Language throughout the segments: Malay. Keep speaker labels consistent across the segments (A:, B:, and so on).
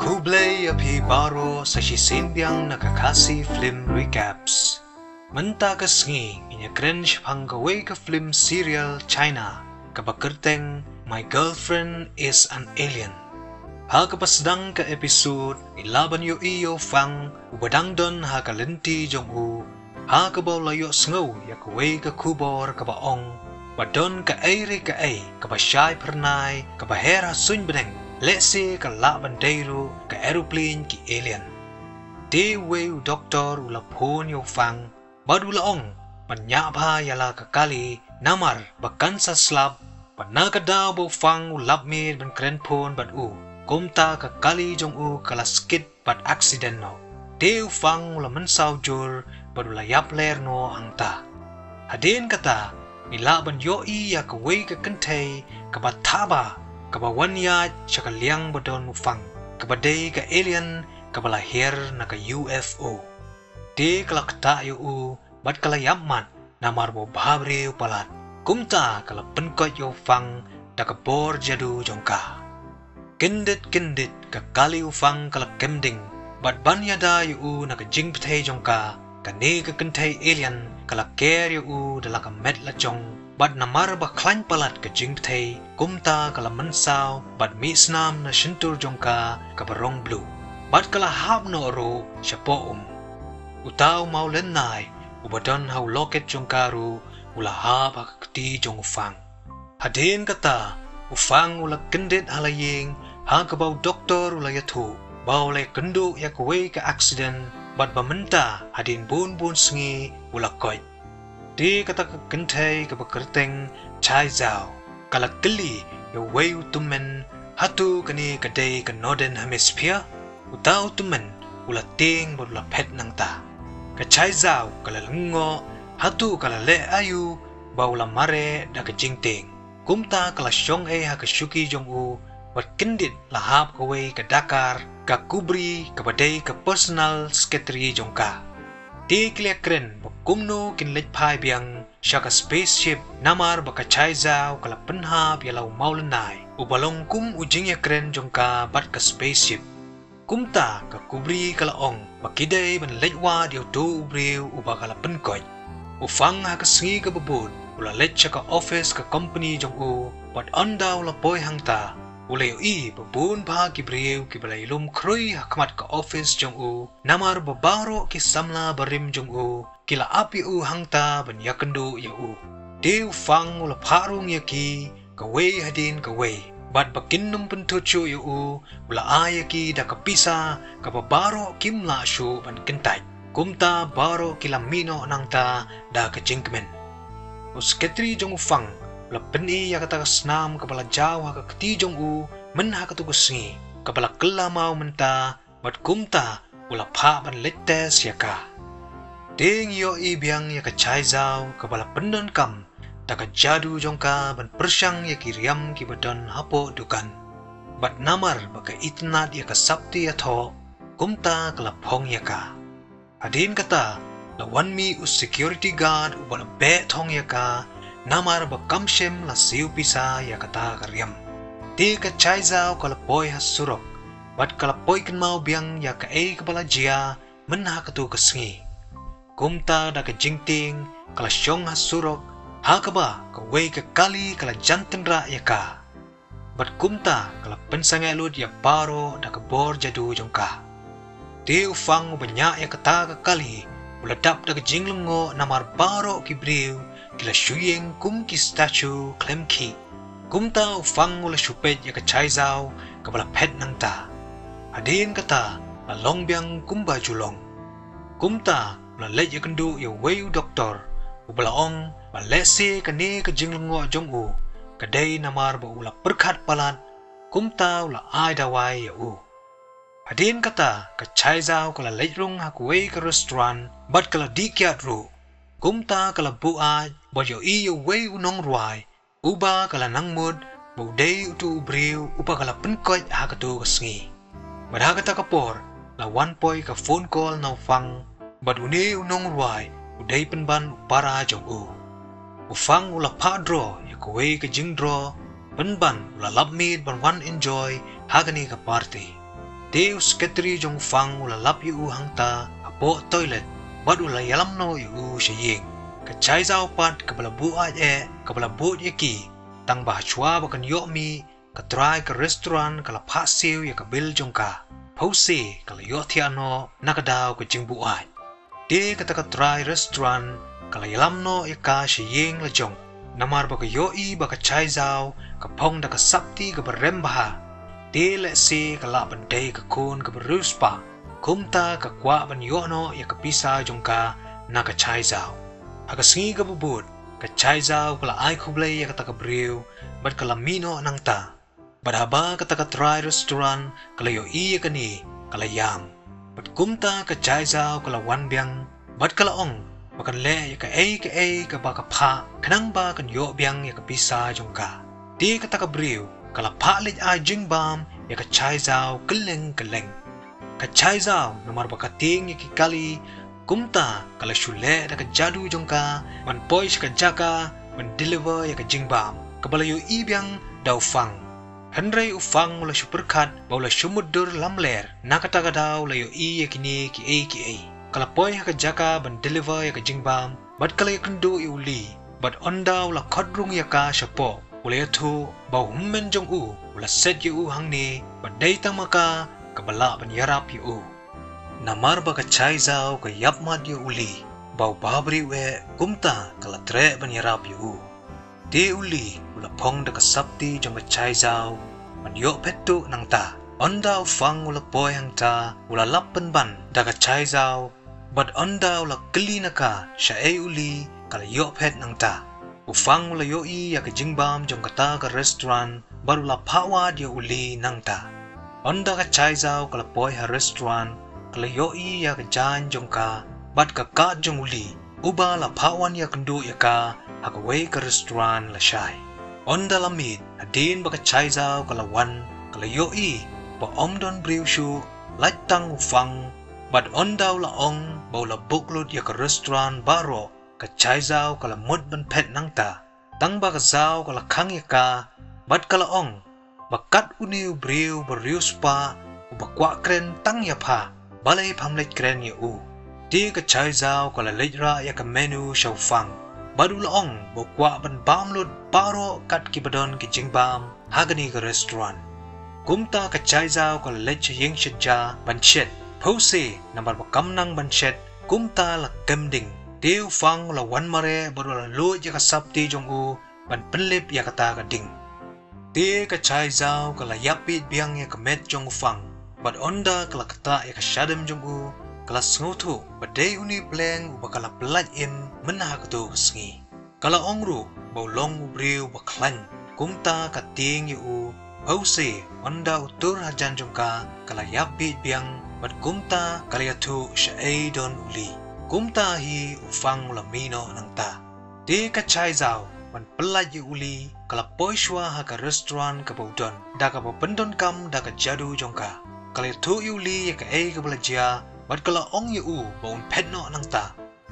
A: Kublai api baro sa sisimbiang nakakasi film recaps. Menta kesengi inya cringe panggawai ke film serial China kabakerteng My Girlfriend is an Alien. Ha kapasdang ka episode ilaban yo iyo fang ubadangdon ha kalenti jong u ha kabaw layo sengaw ya kawai ka kubor kabaong wadon ka aire ka ay kabasyay pernay kabahera sun beneng lese ka laban dayro ka aeroplane ki alien. De weu doktor ulapon yo fang badulaong panyabha yala kakali namar bakan sa slab panakadaw bo fang ulapmid ban krenpon bad u kumta kakali jong u kalaskit bad accident no. De fang ulaman saujur badulayap ler no angta. Hadin kata nilaban yoi ya kawai ka kentay kabataba kabawanya chakaliang badon ufang kabadai ka alien kabalahir na ka UFO. De kalakta yu bad kalayaman namar bo babre upalat kumta kalapenkot yu fang dakabor jadu jongka. Kindit kakali ufang kalakemding bad banyada yu na ka jingptay jongka kani ka kentay alien kalaker yu dalaka medla jong bad namar ba klan palat ka jingptay kumta kala mensaw bad misnam na shintur jongka kabarong blue bad kala hap no ro siya utaw maulen nai ubadon haw loket jongkaru ula hap hakakti jong ufang. Hadin kata ufang ula kendit halaying ha kabaw doktor ula yatu bawle kendo ya kawai ka accident bad bamenta hadin bun sengi ula koy. Di kata kentay kabakerteng chai zao kalakili ya wayu tumen hatu kani kadai ka northern hemisphere utaw tumen ula ting bodula pet nang ta ka chai zao kalalengo hatu kalale ayu baula mare da ka jingting kumta kala syong ha kasyuki jong u wat kendit lahap kawai ka Dakar ka kubri ka badai ka personal secretary jongka. Di kliakren kumno kinlit pai biang syaka spaceship namar baka chai zao kala penhap yalau maulenai ubalong kum ujing yakren jongka bat ka spaceship kumta ka kubri kala ong makidai ban letwa diu do ubriu uba kala penkoy ufang ha kasengi ka babud ula let syaka office ka company jong u bat andaw la poy hangta ulay i babun pa kibriu kibalayilum kroy hakmat ka office jong u namar babaro ki samla barim jong u kila api u hangta ban yakendo ya u de fang ula parung yaki kawai hadin kawai bad bakinnum pentucu ya u ula ayaki da kapisa kababaro kimla syu ban kentai kumta baro kilamino nangta da kajingkemen usketri jong ufang ula peni ya kata snam kabala jawa ka kati jong u men ha katugusingi kabala kelamau menta bad kumta ula pa ban letes yaka. Ding yo ibiang ya kacai zao kabala pendon kam taka jadu jongka ban persyang ya kiriam ki badon hapo dukan bat namar baka itnat ya kasapti ya tho kumta kalapong ya ka. Hadin kata lawan mi us security guard ubala be thong ya ka namar bakamshem la siu pisa ya kata kariam. Di kacai zao kalapoy hasurok bat kalapoy kenmau biang ya ka ay kabala jia men ha katu kesengi kumta da ka jingting kala syong hasurok hakaba kawai ka kali kala jantenra ya ka bat kumta kala pensangelut ya baro da ka bor jadu jongka. Di ufang banyak ya kata ka kali uladap da ka jinglengo namar baro kibriu kila syuyeng kum ki statue klemki kumta ufang ula syupet ya ka chai zao kabala pet nangta. Hadin kata lalong biang kumba julong kumta lalet ya kendu ya wayu doktor ubalaong balese kani ka jinglengo jong u kadai namar ba ula perkat palat kumta ula ai dawai ya u. Hadin kata ka chai zao kala letrung hakuway ka restaurant bat kala dikyat ru kumta kala buaj ba yo i ya wayu nong ruay uba kala nangmud baudai utu ubriu uba kala penkot hakatu kasengi bad hakata kapor la one point ka phone call na ufang bad uni unong ruay uday penban para jong u ufang ula padro ya kawai ka jingdro penban ula labmid ban wan enjoy hagani ka party Te usketri jong fang ula lap yu hangta apo toilet bad ula yalam no yu shaying ka chai zao pat ka bala bu aj ka bala bu yaki tang bah chua bakan yo mi ka try ka restaurant ka la phasiu ya ka bil jong ka phose ka la yo thia no nakadaw ka jing bu aj te ka ta ka try restaurant ka la yalam no ya ka shaying la jong namar baka yo i baka chai zao ka pong da ka sapti ka barem baha te le se ka la bandai ka kon ka beruspa kumta ka kwa ban yo no ya ka pisa jong ka na ka chai zao aga singi ka bubut ka chai zao ka la ai kublay ya ka ta ka briu bad ka la mino nang ta bad haba ka ta ka try restaurant ka la yo i ya ka ni ka la yam bad kumta ka chai zao ka la wan biang bad ka la ong bakan le ya ka ba ka pha kanang ba kan yo biang ya ka pisa jong ka te ka ta ka briu kala palit a jing bam ya ka chai zao keleng ka chai zao nomor baka ting ya ki kali kumta kala shule da ka jadu jong ka man poi ka jaka man deliver ya ka jing bam ka bala yo i biang dau fang henrei u fang la super khat baula shumudur lamler nakata ka dau la yo i ya kini ki kala poi ka jaka ban deliver ya ka jing bam bat kala ya kendu i uli bat ondau la khodrung ya ka shapo ulay tu bau hummen jong u ula set yu hang ni badai tang maka kabala ban yarap yu namar ba ka chai zao ka yap mat yu uli bau babri we kumta kala tre ban yarap yu te uli ula pong da ka sapti jong ka chai zao ban yo petu nang ta onda fang ula poy hang ta ula lapan ban da ka chai zao bad onda ula kli naka sha e uli kala yo pet nang ta ufang ula yo i ya ka jingbam jong kata ka restaurant baru la pawa dia uli nangta onda ka chai zao kala poi ha restaurant kala yo i ya ka jan jong ka bat ka jong uli uba la pawan ya kendu ya ka ha ka wei ka restaurant la shai onda la mit adin ba ka chai zao kala wan kala yo i ba om don briu shu lai tang ufang bat onda la ong ba la buklut ya ka restaurant baro ka chai zao kala mud ban pet nang ta tang ba ka zao kala khang ya ka bat kala ong bakat uniu briu berius pa u bakwa kren tang ya pha balai phamlet kren ya u ti ka chai zao kala lejra ya ka menu shau fang badu la ong bakwa ban bam lut paro kat ki badon ki jingbam hagani ka restaurant kumta ka chai zao kala lej yeng shja ban shet phose nambar bakam nang ban shet kumta la kemding Teu fang la wan mare baru la lo ya ka sapti jong u ban penlip ya kata ka ding. Te ka chai zao ka la yapit biang ya ka met jong fang. Bad onda ka la kata ya ka shadem jong u ka la sngotu badai uni pleng u bakala pelat im menah ka tu kesengi. Kala ongru bau long u briu baklan kumta ka ting ya u pause onda utur hajan jong ka la yapit biang bad kumta ka la yatu syae don uli. Kumta hi ufang lamino nang ta. Te ka chai zao man pelaj yu uli kala poishwa ha ka restaurant ka baudon da ka pendon kam da ka jadu jongka. Kala tu yu uli ya ka ka belajia bad kala ong yu baun petno nang ta.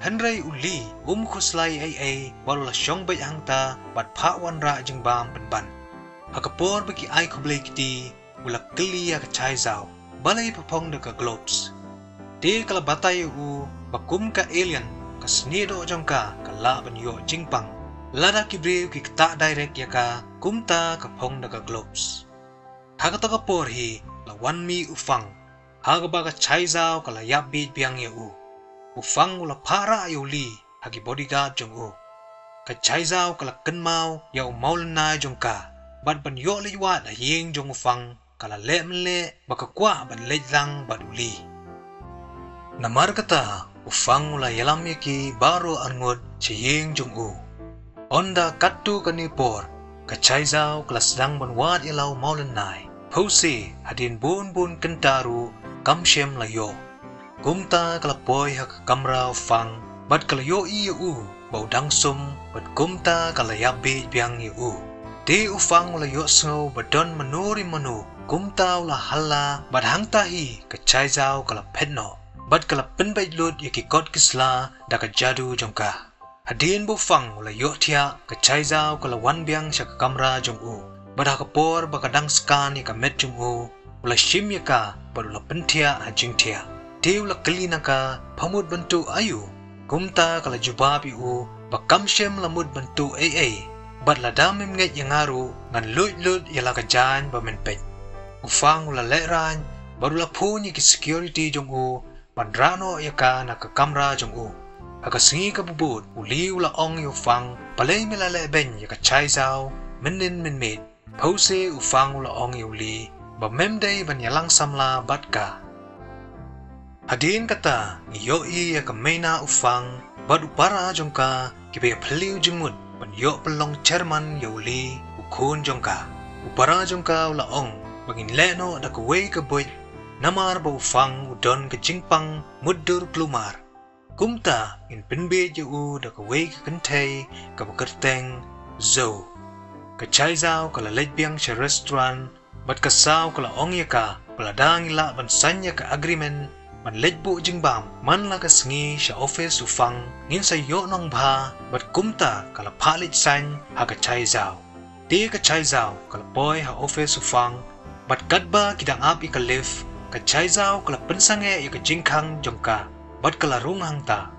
A: Henrei uli khuslai baru la syong bai hang ta bad pha wan ra jing bam ban. Ha ka por bagi ku blai kiti ula kli ya ka chai zao balai papong da ka globes. Te kala batai yu bakum ka alien ka snido jongka ka la ban yo jingpang lada kibriu ki kta direct ya ka kumta ka phong da ka globes haga ta ka por hi la wan mi ufang haga ba ka chai zao ka la yap bit biang ya ufang ula para yo li hagi bodyguard jong ka chai zao ka la kenmau ya maul na jongka ban ban yo li wa la yeng jong ufang ka la le ba ka kwa ban le lang ba uli namar kata ufang ula yalam yaki baro angut chiyeng jong onda katu kanipor ka chai zao klas dang ban wat yalau maulen nai pose hadin bun kentaru kamshem layo kumta kalapoy ha kamra ufang bat kalayo iu bau dangsum bat kumta kalayabi biang iu te ufang ula yo sngo badon manuri manu kumta ula hala bat hangtahi ka chai zao kalapetno bat kala penbait lut yaki kot kisla da ka jadu jongka hadin bu fang ula yo thia ka chai zao kala wan biang sha kamra jong bat ha kapor ba kadang skan ya ka met jong ula shim yaka barula pentia ajingtia te ula kelinaka pamut bentu ayu kumta kala jubab yu bakam shem lamut bentu bat ladam nget yangaru ngan lut yala kajan bamenpet ufang ula leran barula punyi ki security jong u bandrano yaka naka kamera jong u aga singi ka bubut uli ula ong yu fang palay milala ben yaka chai zao menin minmit pause ufang ula ong yu li ba memday banyalang samla batka hadin kata ngiyoi yaka mena ufang bad upara jongka kibe paliu jingmut ban yo pelong chairman yuli ukun jongka upara jongka ula ong bangin leno da kuwei ka boy namar ba ufang udon ke jingpang mudur plumar kumta in pinbe yu da kuwei ka kentay ka bakerteng zo ka chai zao kala lejbiang sa restaurant bat kasaw kala ong yaka paladang ila ban sanya ka agreement man lejbu jingbam man la ka sngi sa office ufang ngin sa yo nong ba bat kumta kala palit san ha ka chai zao ti ka chai zao kala boy ha office ufang bat kadba kidang api ka live ka chai zao kala pensange ya ka jingkang jongka bat kala runghang ta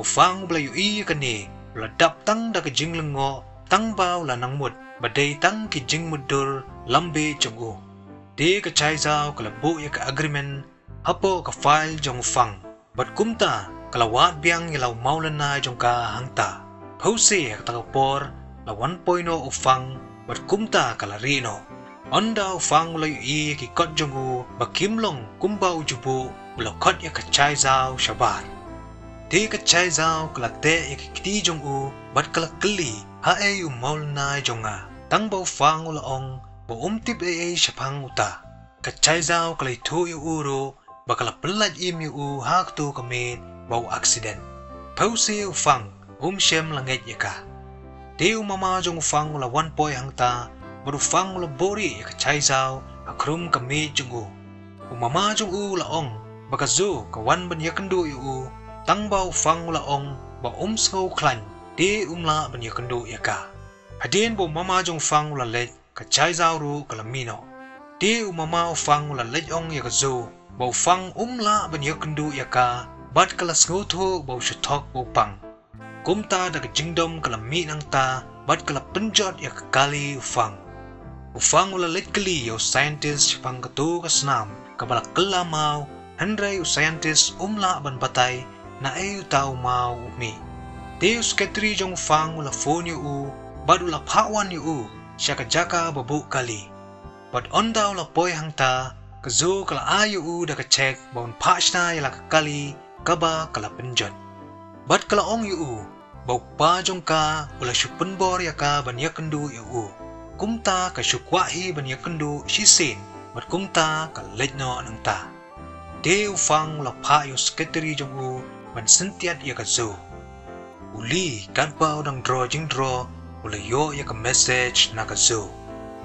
A: ufang blayu i ka ni la dap tang da ka jinglengo tang baw la nang mut badai tang ki jing mudur lambe jongu ti ka chai zao kala bu ya ka agreement hapo ka file jong ufang bat kumta kala wat biang yalau maulan na jongka hangta pause ka takapor la 1.0 ufang bat kumta kala rino onda ufang ulayu i ki kot jongu bakimlong kumba ujubu ula kot ya ka chai zao shabar ti ka chai zao kala te ya ki kiti jongu bat kala keli ha e yu maul na jonga tang ba ufang ula ong ba umtip shapang uta ka chai zao kala itu yu uro bakala pelat im yu hak tu kamit bau accident pause ufang shem langet yaka ti umama jong ufang ula 1 point hangta barufang ula bori ya ka chai zao akrum kami jungu umama jungu ula ong baka zo ka wan ban yakendu yu tang ba ufang ula ong ba sngau klan ti umla ban yakendu yaka hadin bo mama jong fang ula let ka chai zao ru kalamino ti umama ufang ula let ong ya ka zo ba ufang umla ban yakendu yaka bat kala sngau thu ba shutok bo pang kumta da ka jingdom kalami nang ta bat kala penjot ya ka kali ufang ula let kali yo scientist pang katu ka snam kabala kala mau handray scientist umla ban batay na ayu tao mau umi ti sketri jong ufang ula phone yu bad ula phawan yu siya ka jaka babu kali bad onda ula poy hangta kazo kala ayu da ka check baun phashna yala ka kali kaba kala penjot bad kala ong yu bau pa jong ka ula shupenbor ya ka ban yakendu yu kumta ka shukwahi ban yakendu shisin bat kumta ka lejno nang ta de ufang la pha yo sketri jong u ban sentiat ya ka zo uli kadba udang draw jing draw ula yo ya ka message na ka zo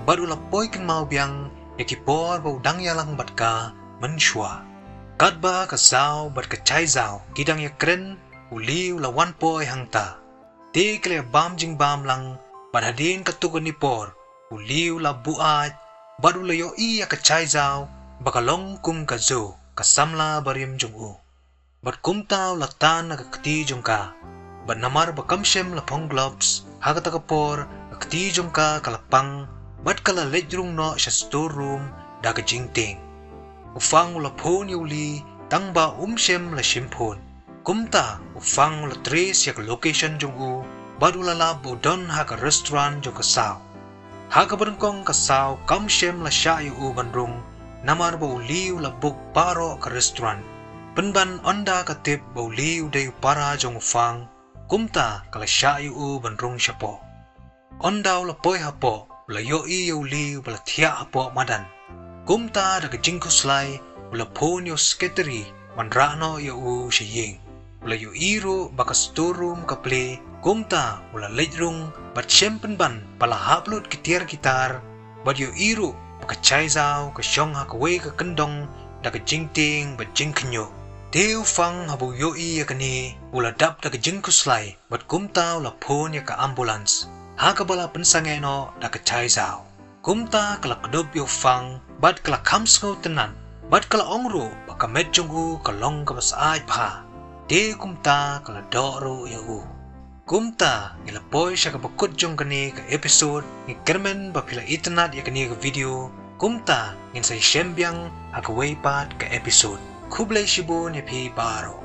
A: bat ula poy kin mau biang ya ki por ba udang ya lang bat ka menshwa kadba ka zao bat ka chai zao kidang ya kren uli ula 1 poy hangta de kle bam jing bam lang bat hadin ka tu ni por uliw la buat baru layo iya ka chai zao bakalong kum ka zo kasamla barim jong u bat kumtaw la tan nakakati jong ka bat namar bakamshem la pong gloves hagata kapor akati jong ka kalapang bat kala ledrung no sa storeroom daga jingting ufang la phone yuli tangba shem la shimpon kumta ufang la trace yak location jong u baru la la bodon haka restaurant jong ka sao haka berengkong kasau kam shem la syayu u bandrung namar bau liu la buk paro ka restoran penban onda ka tip bau liu dayu para jong fang kumta kala syayu u bandrung syapo onda la poi hapo la yo i yu liu bala thia hapo madan kumta da ka jingkus lai la phone yo sketeri manrano yo u shiying la yo iro baka storeroom ka play kumta ula lejrung bat syempen ban pala haplut kitiar gitar bat yo iru baka chai zao ka syong ha kawai ka kendong da ka jingting bat jingkenyo teu fang habu yo i ya kani ula dap da ka jingkuslai bat kumta ula phone ya ka ambulance ha ka bala pensangeno da ka chai zao kumta kala kedob yo fang bad kala kamsngau tenan, bad kala ongru baka medjungu kalong ka basaay pa. De kumta kala doro yahu. Kumta nilapoy siya kabakudjong kani ka episode ni Kermen bapila internet ya kani ka video. Kumta ngin sa isyembyang agaway pat ka episode. Kublay shibo ni Pi Baro.